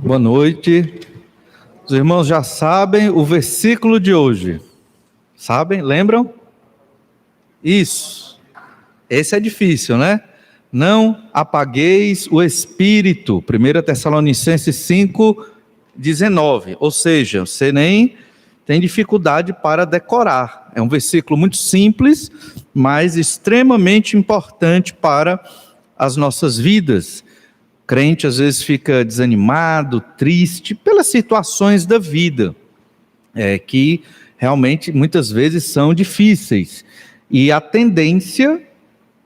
Boa noite. Os irmãos já sabem o versículo de hoje. Sabem? Lembram? Isso. Esse é difícil, né? Não apagueis o espírito. 1 Tessalonicenses 5:19. Ou seja, você nem tem dificuldade para decorar. É um versículo muito simples, mas extremamente importante para as nossas vidas. O crente às vezes fica desanimado, triste pelas situações da vida, que realmente muitas vezes são difíceis. E a tendência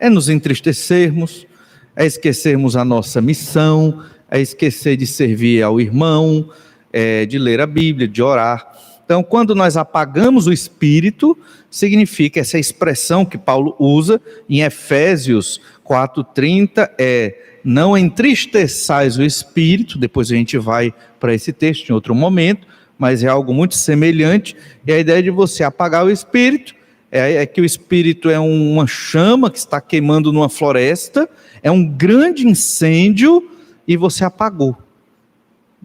é nos entristecermos, é esquecermos a nossa missão, é esquecer de servir ao irmão, de ler a Bíblia, de orar. Então, quando nós apagamos o espírito, significa essa expressão que Paulo usa em Efésios 4:30, não entristeçais o espírito. Depois a gente vai para esse texto em outro momento, mas é algo muito semelhante. E a ideia de você apagar o espírito é que o espírito é uma chama que está queimando numa floresta, é um grande incêndio e você apagou.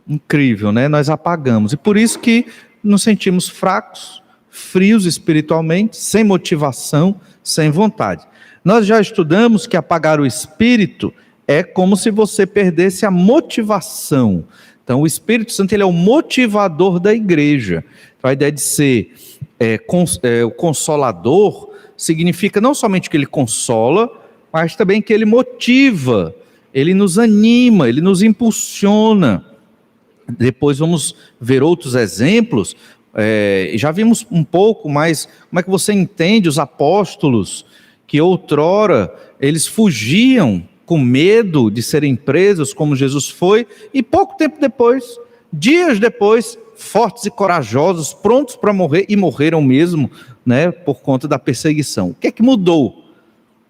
Incrível, né? Nós apagamos. E por isso que nos sentimos fracos, frios espiritualmente, sem motivação, sem vontade. Nós já estudamos que apagar o espírito é como se você perdesse a motivação. Então, o Espírito Santo, ele é o motivador da igreja. Então, a ideia de ser o consolador significa não somente que ele consola, mas também que ele motiva, ele nos anima, ele nos impulsiona. Depois vamos ver outros exemplos. Já vimos um pouco, mas como é que você entende os apóstolos que outrora eles fugiam com medo de serem presos, como Jesus foi, e pouco tempo depois, dias depois, fortes e corajosos, prontos para morrer, e morreram mesmo, né, por conta da perseguição. O que é que mudou?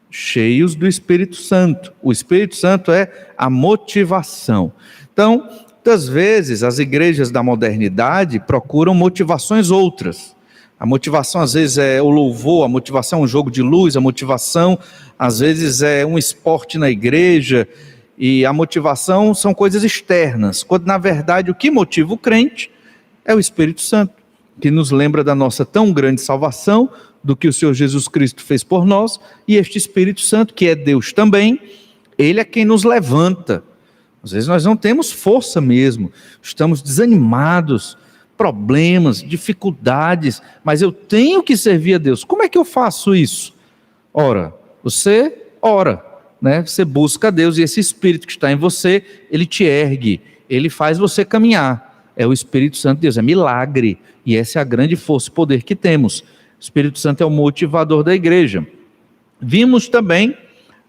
Cheios do Espírito Santo. O Espírito Santo é a motivação. Então, muitas vezes as igrejas da modernidade procuram motivações outras. A motivação às vezes é o louvor, a motivação é um jogo de luz, a motivação às vezes é um esporte na igreja, e a motivação são coisas externas, quando na verdade o que motiva o crente é o Espírito Santo, que nos lembra da nossa tão grande salvação, do que o Senhor Jesus Cristo fez por nós, e este Espírito Santo, que é Deus também, ele é quem nos levanta. Às vezes nós não temos força mesmo, estamos desanimados, problemas, dificuldades, mas eu tenho que servir a Deus. Como é que eu faço isso? Ora, você ora, né? Você busca a Deus, e esse Espírito que está em você, ele te ergue, ele faz você caminhar. É o Espírito Santo de Deus, é milagre, e essa é a grande força e poder que temos. O Espírito Santo é o motivador da igreja. Vimos também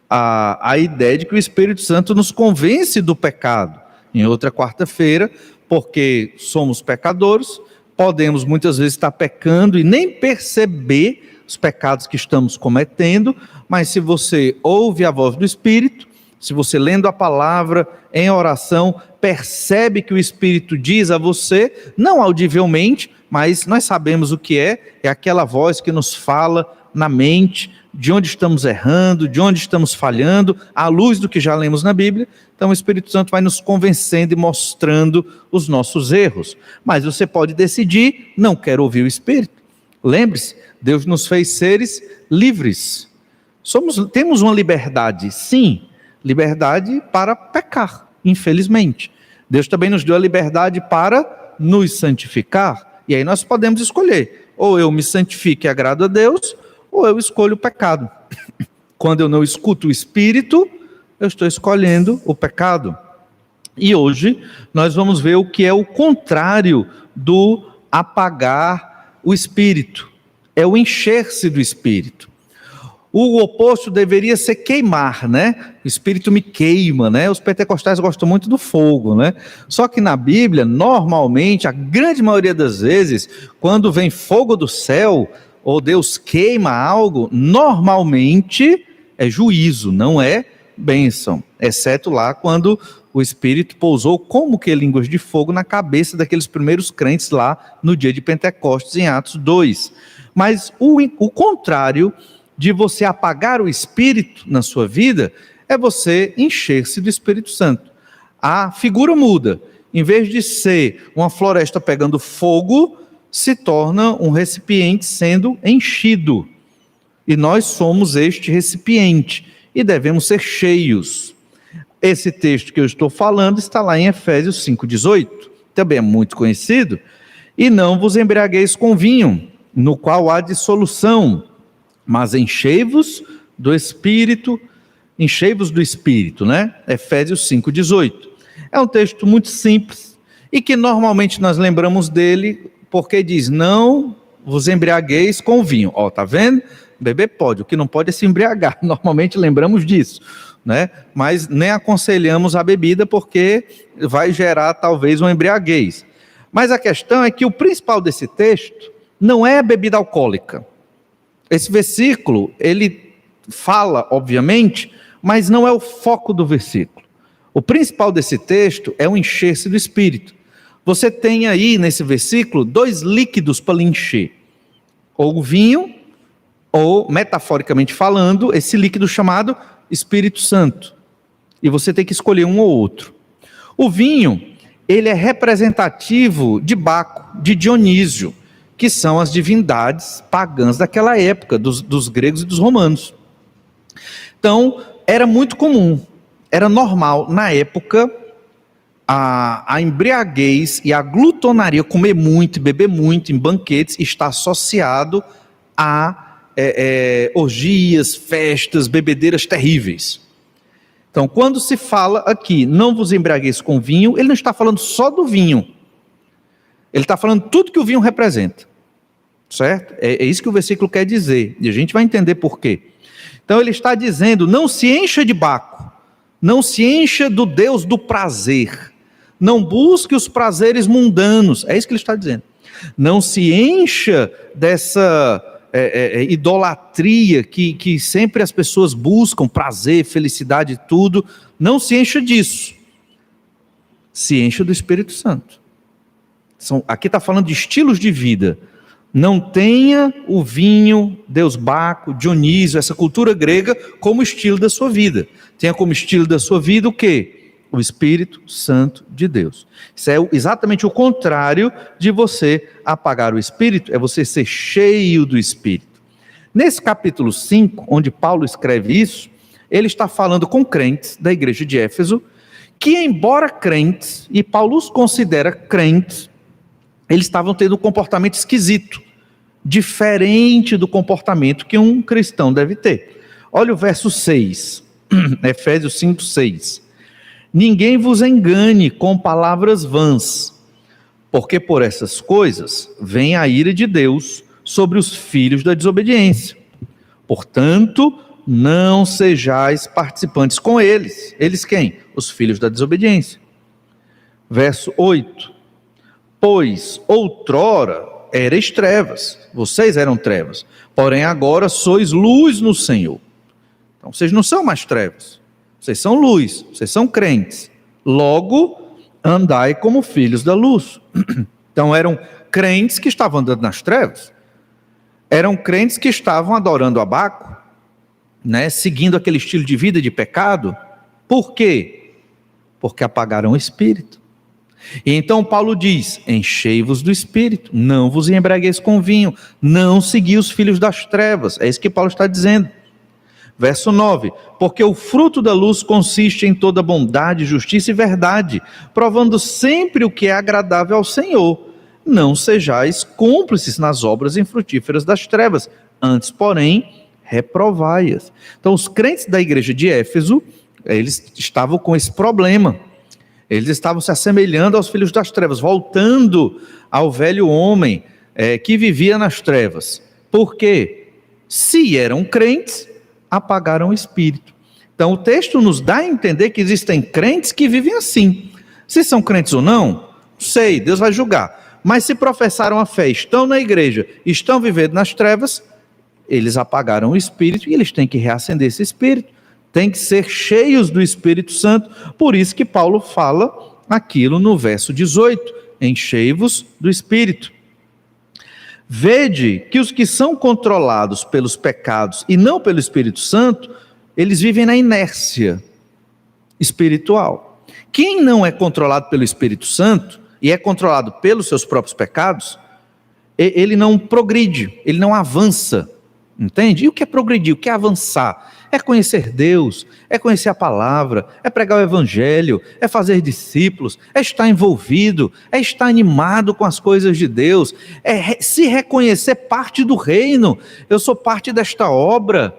a ideia de que o Espírito Santo nos convence do pecado, em outra quarta-feira, porque somos pecadores, podemos muitas vezes estar pecando e nem perceber os pecados que estamos cometendo, mas se você ouve a voz do Espírito, se você lendo a palavra em oração, percebe que o Espírito diz a você, não audivelmente, mas nós sabemos o que é aquela voz que nos fala na mente, de onde estamos errando, de onde estamos falhando, à luz do que já lemos na Bíblia. Então o Espírito Santo vai nos convencendo e mostrando os nossos erros. Mas você pode decidir, não quero ouvir o Espírito. Lembre-se, Deus nos fez seres livres. Temos uma liberdade, sim, liberdade para pecar, infelizmente. Deus também nos deu a liberdade para nos santificar. E aí nós podemos escolher, ou eu me santifico e agrado a Deus, ou eu escolho o pecado. Quando eu não escuto o Espírito, eu estou escolhendo o pecado. E hoje nós vamos ver o que é o contrário do apagar o Espírito. É o encher-se do Espírito. O oposto deveria ser queimar, né? O Espírito me queima, né? Os pentecostais gostam muito do fogo, né? Só que na Bíblia, normalmente, a grande maioria das vezes, quando vem fogo do céu, ou Deus queima algo, normalmente é juízo, não é bênção, exceto lá quando o Espírito pousou como que línguas de fogo na cabeça daqueles primeiros crentes lá no dia de Pentecostes, em Atos 2. Mas o contrário de você apagar o Espírito na sua vida é você encher-se do Espírito Santo. A figura muda. em vez de ser uma floresta pegando fogo, se torna um recipiente sendo enchido. E nós somos este recipiente e devemos ser cheios. Esse texto que eu estou falando está lá em Efésios 5,18, também é muito conhecido. E não vos embriagueis com vinho, no qual há dissolução, mas enchei-vos do Espírito, né? Efésios 5,18. É um texto muito simples e que normalmente nós lembramos dele porque diz, não vos embriagueis com vinho. Ó, tá vendo? Beber pode, o que não pode é se embriagar. Normalmente lembramos disso, né? Mas nem aconselhamos a bebida porque vai gerar talvez uma embriaguez. Mas a questão é que o principal desse texto não é a bebida alcoólica. Esse versículo, ele fala, obviamente, mas não é o foco do versículo. O principal desse texto é o encher-se do Espírito. Você tem aí nesse versículo 2 líquidos para lhe encher. Ou o vinho, ou, metaforicamente falando, esse líquido chamado Espírito Santo. E você tem que escolher um ou outro. O vinho, ele é representativo de Baco, de Dionísio, que são as divindades pagãs daquela época, dos gregos e dos romanos. Então, era muito comum, era normal, na época, a embriaguez e a glutonaria, comer muito e beber muito em banquetes, está associado a orgias, festas, bebedeiras terríveis. Então, quando se fala aqui, não vos embriagueis com vinho, ele não está falando só do vinho. Ele está falando tudo que o vinho representa. Certo? É isso que o versículo quer dizer. E a gente vai entender por quê. Então, ele está dizendo, não se encha de Baco. Não se encha do Deus do prazer. Não busque os prazeres mundanos. É isso que ele está dizendo. Não se encha dessa idolatria que sempre as pessoas buscam, prazer, felicidade e tudo. Não se encha disso. Se encha do Espírito Santo. Aqui está falando de estilos de vida. Não tenha o vinho, Deus Baco, Dionísio, essa cultura grega como estilo da sua vida. Tenha como estilo da sua vida o quê? O Espírito Santo de Deus. Isso é exatamente o contrário de você apagar o Espírito, é você ser cheio do Espírito. Nesse capítulo 5, onde Paulo escreve isso, ele está falando com crentes da igreja de Éfeso, que embora crentes, e Paulo os considera crentes, eles estavam tendo um comportamento esquisito, diferente do comportamento que um cristão deve ter. Olha o verso 6, Efésios 5, 6. Ninguém vos engane com palavras vãs, porque por essas coisas vem a ira de Deus sobre os filhos da desobediência. Portanto, não sejais participantes com eles. Eles quem? Os filhos da desobediência. Verso 8. Pois outrora erais trevas, vocês eram trevas, porém agora sois luz no Senhor. Então vocês não são mais trevas, vocês são luz, vocês são crentes. Logo, andai como filhos da luz. Então eram crentes que estavam andando nas trevas, eram crentes que estavam adorando a Baco, né, seguindo aquele estilo de vida de pecado. Por quê? Porque apagaram o Espírito. E então Paulo diz, enchei-vos do Espírito, não vos embriagueis com vinho, não segui os filhos das trevas. É isso que Paulo está dizendo. Verso 9, porque o fruto da luz consiste em toda bondade, justiça e verdade, provando sempre o que é agradável ao Senhor. Não sejais cúmplices nas obras infrutíferas das trevas, antes, porém, reprovai-as. Então, os crentes da igreja de Éfeso, eles estavam com esse problema. Eles estavam se assemelhando aos filhos das trevas, voltando ao velho homem que vivia nas trevas. Por quê? Se eram crentes, apagaram o Espírito. Então o texto nos dá a entender que existem crentes que vivem assim. Se são crentes ou não sei, Deus vai julgar. Mas se professaram a fé, estão na igreja, estão vivendo nas trevas, eles apagaram o Espírito e eles têm que reacender esse Espírito. Tem que ser cheios do Espírito Santo. Por isso que Paulo fala aquilo no verso 18, enchei-vos do Espírito. Vede que os que são controlados pelos pecados e não pelo Espírito Santo, eles vivem na inércia espiritual. Quem não é controlado pelo Espírito Santo e é controlado pelos seus próprios pecados, ele não progride, ele não avança, entende? E o que é progredir? O que é avançar? É conhecer Deus, é conhecer a palavra, é pregar o evangelho, é fazer discípulos, é estar envolvido, é estar animado com as coisas de Deus, é se reconhecer parte do reino. Eu sou parte desta obra,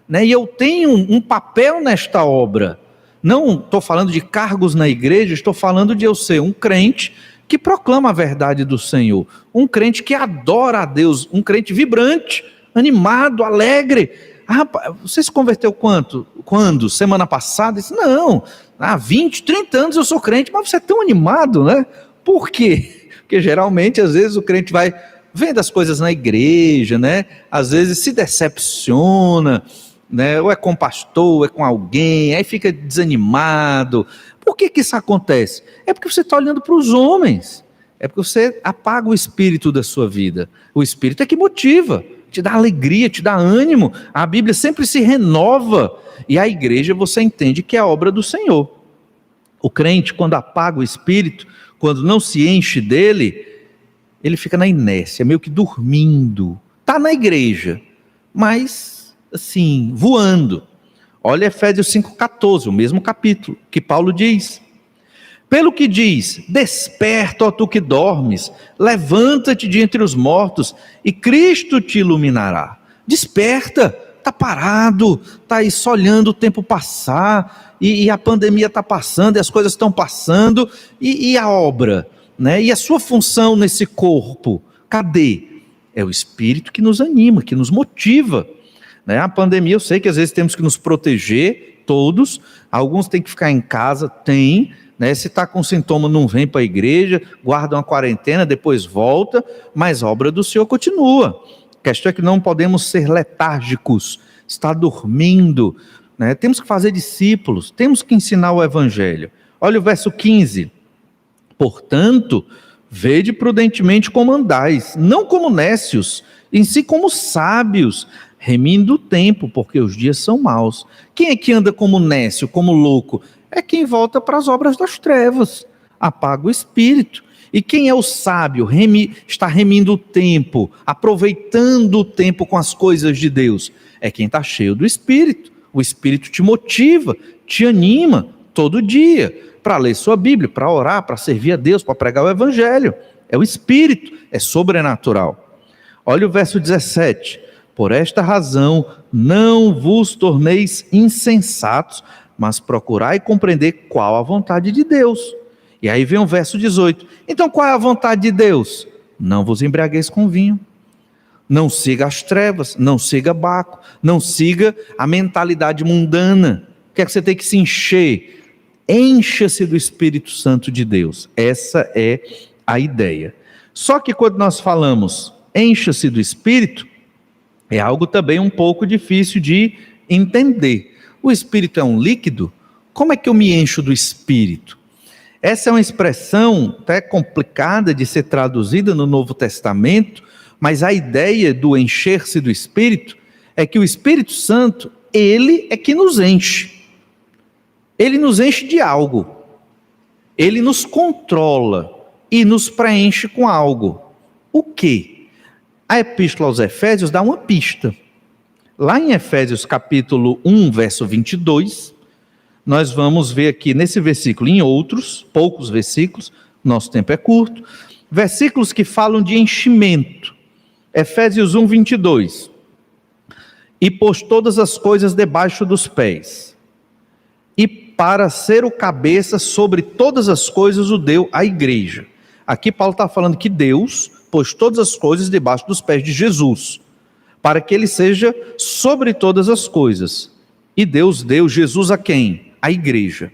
né? E eu tenho um papel nesta obra. Não estou falando de cargos na igreja, estou falando de eu ser um crente que proclama a verdade do Senhor, um crente que adora a Deus, um crente vibrante, animado, alegre. Rapaz, você se converteu quando? Semana passada? Disse, não, há 20, 30 anos eu sou crente, mas você é tão animado, né? Por quê? Porque geralmente, às vezes, o crente vai vendo as coisas na igreja, né? Às vezes se decepciona, né? Ou é com o pastor, ou é com alguém, aí fica desanimado. Por que isso acontece? É porque você está olhando para os homens, é porque você apaga o espírito da sua vida. O espírito é que motiva, te dá alegria, te dá ânimo. A Bíblia sempre se renova, e a igreja você entende que é a obra do Senhor. O crente, quando apaga o espírito, quando não se enche dele, ele fica na inércia, meio que dormindo. Está na igreja, mas assim, voando. Olha Efésios 5,14, o mesmo capítulo, que Paulo diz: pelo que diz, desperta, ó tu que dormes, levanta-te de entre os mortos, e Cristo te iluminará. Desperta, está parado, está aí só olhando o tempo passar, e a pandemia está passando, e as coisas estão passando, e a obra, né? E a sua função nesse corpo, cadê? É o Espírito que nos anima, que nos motiva. Né? A pandemia, eu sei que às vezes temos que nos proteger, todos, alguns têm que ficar em casa, né? Se está com sintoma, não vem para a igreja, guarda uma quarentena, depois volta, mas a obra do Senhor continua. A questão é que não podemos ser letárgicos, estar dormindo, né? Temos que fazer discípulos, temos que ensinar o evangelho. Olha o verso 15, portanto, vede prudentemente como andais, não como nécios, em si como sábios, remindo o tempo, porque os dias são maus. Quem é que anda como nécio, como louco? É quem volta para as obras das trevas, apaga o espírito. E quem é o sábio, está remindo o tempo, aproveitando o tempo com as coisas de Deus? É quem está cheio do Espírito. O Espírito te motiva, te anima todo dia para ler sua Bíblia, para orar, para servir a Deus, para pregar o Evangelho. É o Espírito, é sobrenatural. Olha o verso 17. Por esta razão, não vos torneis insensatos, mas procurai compreender qual a vontade de Deus. E aí vem o verso 18. Então qual é a vontade de Deus? Não vos embriagueis com vinho. Não siga as trevas, não siga Baco, não siga a mentalidade mundana. O que é que você tem que se encher? Encha-se do Espírito Santo de Deus. Essa é a ideia. Só que quando nós falamos encha-se do Espírito, é algo também um pouco difícil de entender. O Espírito é um líquido? Como é que eu me encho do Espírito? Essa é uma expressão até complicada de ser traduzida no Novo Testamento, mas a ideia do encher-se do Espírito é que o Espírito Santo, ele é que nos enche. Ele nos enche de algo. Ele nos controla e nos preenche com algo. O quê? A Epístola aos Efésios dá uma pista. Lá em Efésios capítulo 1, verso 22, nós vamos ver aqui nesse versículo, em outros, poucos versículos, nosso tempo é curto, versículos que falam de enchimento. Efésios 1, 22. E pôs todas as coisas debaixo dos pés, e para ser o cabeça sobre todas as coisas o deu à igreja. Aqui Paulo está falando que Deus pôs todas as coisas debaixo dos pés de Jesus, para que ele seja sobre todas as coisas. E Deus deu Jesus a quem? A igreja,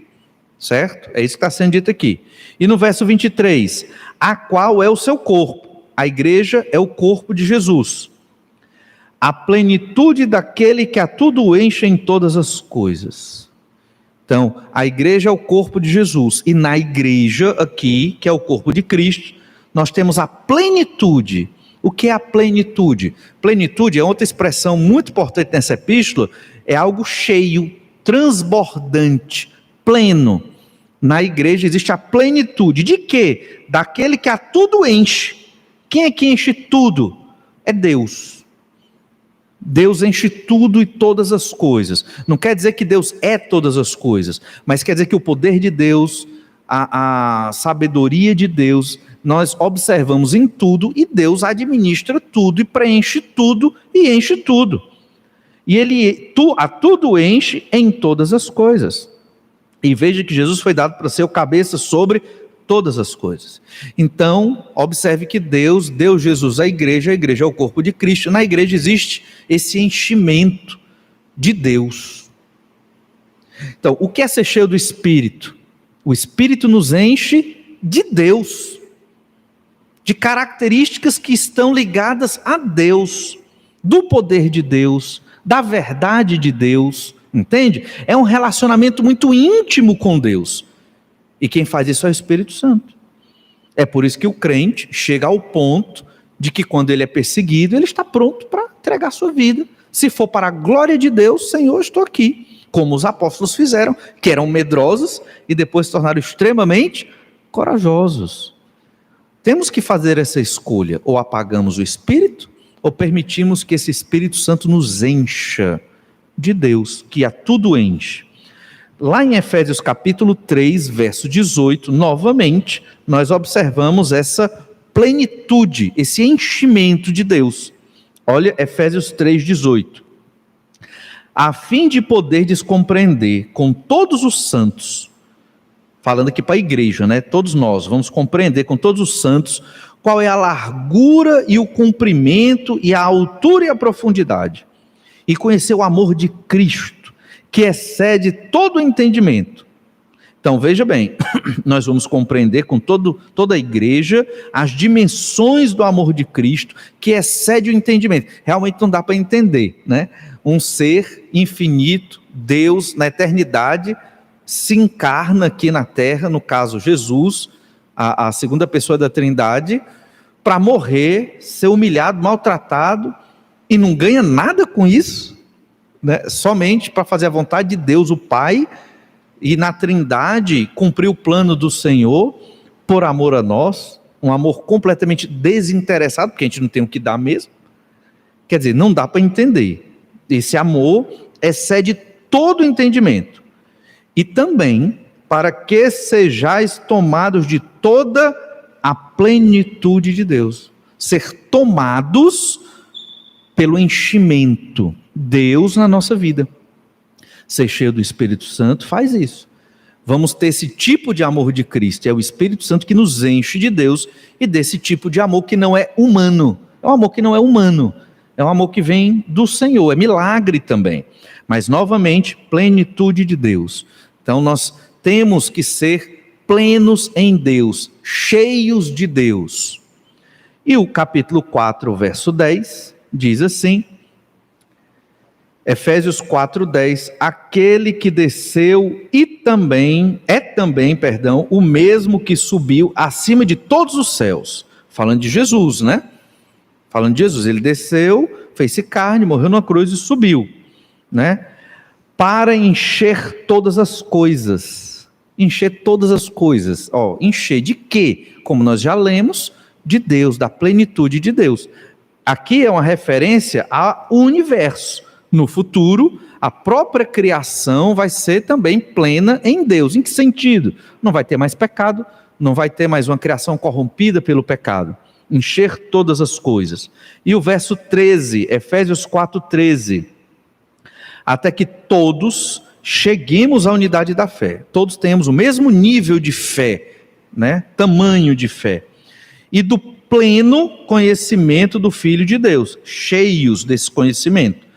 certo? É isso que está sendo dito aqui. E no verso 23, a qual é o seu corpo? A igreja é o corpo de Jesus. A plenitude daquele que a tudo enche em todas as coisas. Então, a igreja é o corpo de Jesus. E na igreja aqui, que é o corpo de Cristo, nós temos a plenitude. O que é a plenitude? Plenitude é outra expressão muito importante nessa epístola, é algo cheio, transbordante, pleno. Na igreja existe a plenitude. De quê? Daquele que a tudo enche. Quem é que enche tudo? É Deus. Deus enche tudo e todas as coisas. Não quer dizer que Deus é todas as coisas, mas quer dizer que o poder de Deus, a sabedoria de Deus, nós observamos em tudo, e Deus administra tudo e preenche tudo e enche tudo. E Ele a tudo enche em todas as coisas. E veja que Jesus foi dado para ser o cabeça sobre todas as coisas. Então, observe que Deus deu Jesus à igreja, a igreja é o corpo de Cristo. Na igreja existe esse enchimento de Deus. Então, o que é ser cheio do Espírito? O Espírito nos enche de Deus, de características que estão ligadas a Deus, do poder de Deus, da verdade de Deus, entende? É um relacionamento muito íntimo com Deus. E quem faz isso é o Espírito Santo. É por isso que o crente chega ao ponto de que quando ele é perseguido, ele está pronto para entregar a sua vida. Se for para a glória de Deus, Senhor, estou aqui. Como os apóstolos fizeram, que eram medrosos e depois se tornaram extremamente corajosos. Temos que fazer essa escolha: ou apagamos o Espírito, ou permitimos que esse Espírito Santo nos encha de Deus, que a tudo enche. Lá em Efésios capítulo 3, verso 18, novamente, nós observamos essa plenitude, esse enchimento de Deus. Olha Efésios 3, 18. A fim de poderdes compreender com todos os santos, falando aqui para a igreja, né? Todos nós vamos compreender com todos os santos qual é a largura e o comprimento e a altura e a profundidade, e conhecer o amor de Cristo, que excede todo o entendimento. Então veja bem, nós vamos compreender com toda a igreja as dimensões do amor de Cristo, que excede o entendimento. Realmente não dá para entender, né? Um ser infinito, Deus na eternidade, se encarna aqui na terra, no caso Jesus, a segunda pessoa da Trindade, para morrer, ser humilhado, maltratado, e não ganha nada com isso, né? Somente para fazer a vontade de Deus, o Pai, e na Trindade cumprir o plano do Senhor, por amor a nós, um amor completamente desinteressado, porque a gente não tem o que dar mesmo. Quer dizer, não dá para entender. Esse amor excede todo o entendimento. E também, para que sejais tomados de toda a plenitude de Deus. Ser tomados pelo enchimento. Deus na nossa vida. Ser cheio do Espírito Santo faz isso. Vamos ter esse tipo de amor de Cristo. É o Espírito Santo que nos enche de Deus e desse tipo de amor que não é humano. É um amor que não é humano. É um amor que vem do Senhor. É milagre também. Mas, novamente, plenitude de Deus. Então, nós temos que ser plenos em Deus, cheios de Deus. E o capítulo 4, verso 10, diz assim, Efésios 4:10, aquele que desceu é também, o mesmo que subiu acima de todos os céus. Falando de Jesus, né? Falando de Jesus, ele desceu, fez-se carne, morreu na cruz e subiu, né? Para encher todas as coisas. Encher todas as coisas. Encher de quê? Como nós já lemos, de Deus, da plenitude de Deus. Aqui é uma referência ao universo. No futuro, a própria criação vai ser também plena em Deus. Em que sentido? Não vai ter mais pecado, não vai ter mais uma criação corrompida pelo pecado. Encher todas as coisas. E o verso 13, Efésios 4:13. Até que todos cheguemos à unidade da fé. Todos tenhamos o mesmo nível de fé, né? Tamanho de fé. E do pleno conhecimento do Filho de Deus. Cheios desse conhecimento.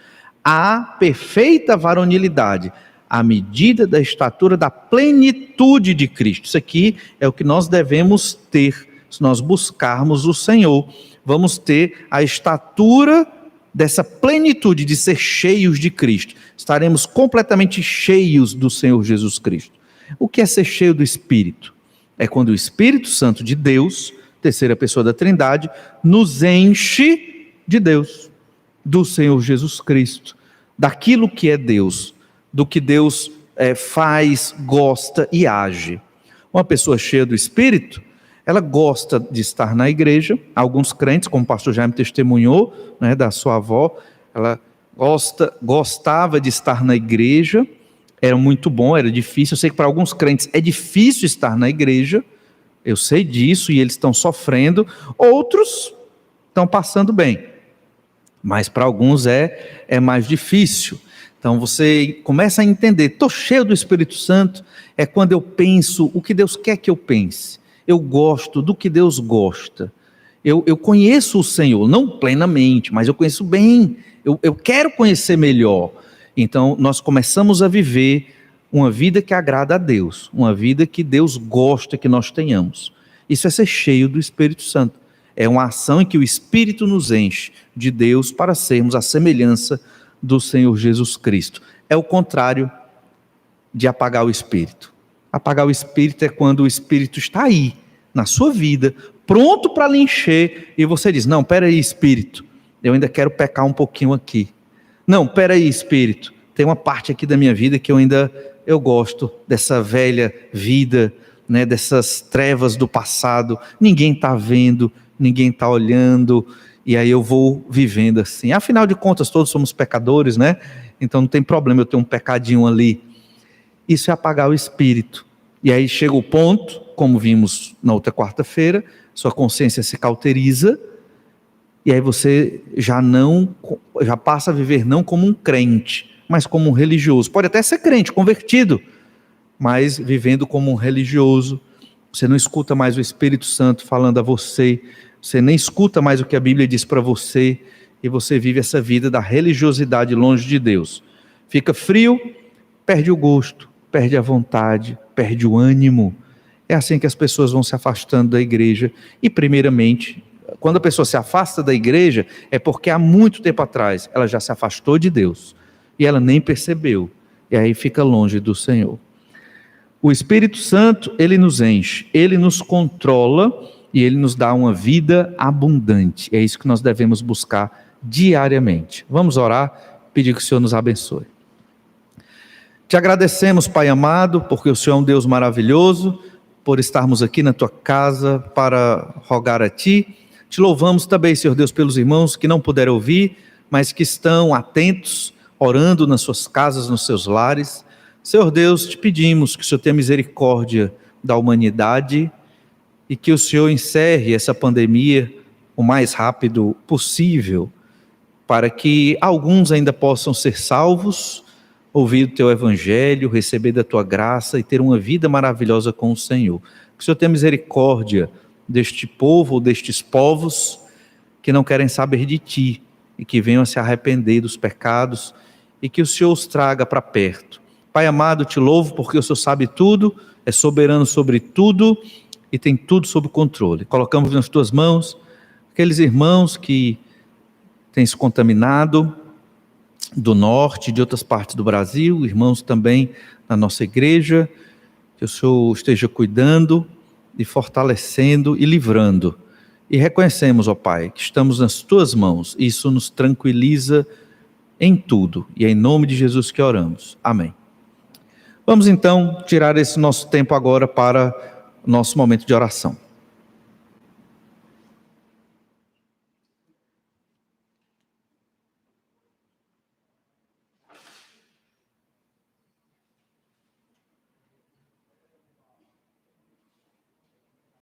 A perfeita varonilidade, à medida da estatura da plenitude de Cristo. Isso aqui é o que nós devemos ter, se nós buscarmos o Senhor. Vamos ter a estatura dessa plenitude de ser cheios de Cristo. Estaremos completamente cheios do Senhor Jesus Cristo. O que é ser cheio do Espírito? É quando o Espírito Santo de Deus, terceira pessoa da Trindade, nos enche de Deus, do Senhor Jesus Cristo, daquilo que é Deus, do que Deus faz, gosta e age. Uma pessoa cheia do Espírito, ela gosta de estar na igreja. Alguns crentes, como o pastor Jaime testemunhou, né, da sua avó, ela gostava de estar na igreja, era muito bom, era difícil. Eu sei que para alguns crentes é difícil estar na igreja, eu sei disso, e eles estão sofrendo. Outros estão passando bem, mas para alguns é mais difícil. Então você começa a entender, estou cheio do Espírito Santo, é quando eu penso o que Deus quer que eu pense, eu gosto do que Deus gosta, eu conheço o Senhor, não plenamente, mas eu conheço bem, eu quero conhecer melhor. Então nós começamos a viver uma vida que agrada a Deus, uma vida que Deus gosta que nós tenhamos. Isso é ser cheio do Espírito Santo, é uma ação em que o Espírito nos enche de Deus para sermos a semelhança do Senhor Jesus Cristo. É o contrário de apagar o Espírito. Apagar o Espírito é quando o Espírito está aí, na sua vida, pronto para lhe encher, e você diz, não, peraí Espírito, eu ainda quero pecar um pouquinho aqui. Não, peraí Espírito, tem uma parte aqui da minha vida que eu gosto dessa velha vida, né, dessas trevas do passado, ninguém está vendo, ninguém está olhando, e aí eu vou vivendo assim. Afinal de contas, todos somos pecadores, né? Então não tem problema eu ter um pecadinho ali. Isso é apagar o Espírito. E aí chega o ponto, como vimos na outra quarta-feira, sua consciência se cauteriza, e aí você já passa a viver não como um crente, mas como um religioso. Pode até ser crente, convertido, mas vivendo como um religioso. Você não escuta mais o Espírito Santo falando a você, você nem escuta mais o que a Bíblia diz para você, e você vive essa vida da religiosidade longe de Deus. Fica frio, perde o gosto, perde a vontade, perde o ânimo. É assim que as pessoas vão se afastando da igreja. E primeiramente, quando a pessoa se afasta da igreja, é porque há muito tempo atrás ela já se afastou de Deus, e ela nem percebeu, e aí fica longe do Senhor. O Espírito Santo, ele nos enche, ele nos controla, e ele nos dá uma vida abundante. É isso que nós devemos buscar diariamente. Vamos orar, pedir que o Senhor nos abençoe. Te agradecemos, Pai amado, porque o Senhor é um Deus maravilhoso, por estarmos aqui na tua casa para rogar a ti. Te louvamos também, Senhor Deus, pelos irmãos que não puderam ouvir, mas que estão atentos, orando nas suas casas, nos seus lares. Senhor Deus, te pedimos que o Senhor tenha misericórdia da humanidade, e que o Senhor encerre essa pandemia o mais rápido possível, para que alguns ainda possam ser salvos, ouvir o teu evangelho, receber da tua graça e ter uma vida maravilhosa com o Senhor. Que o Senhor tenha misericórdia deste povo, destes povos que não querem saber de ti e que venham a se arrepender dos pecados, e que o Senhor os traga para perto. Pai amado, te louvo porque o Senhor sabe tudo, é soberano sobre tudo e tem tudo sob controle. Colocamos nas tuas mãos aqueles irmãos que têm se contaminado do norte, de outras partes do Brasil, irmãos também na nossa igreja, que o Senhor esteja cuidando e fortalecendo e livrando. E reconhecemos, ó Pai, que estamos nas tuas mãos, e isso nos tranquiliza em tudo, e é em nome de Jesus que oramos. Amém. Vamos então tirar esse nosso tempo agora para o nosso momento de oração.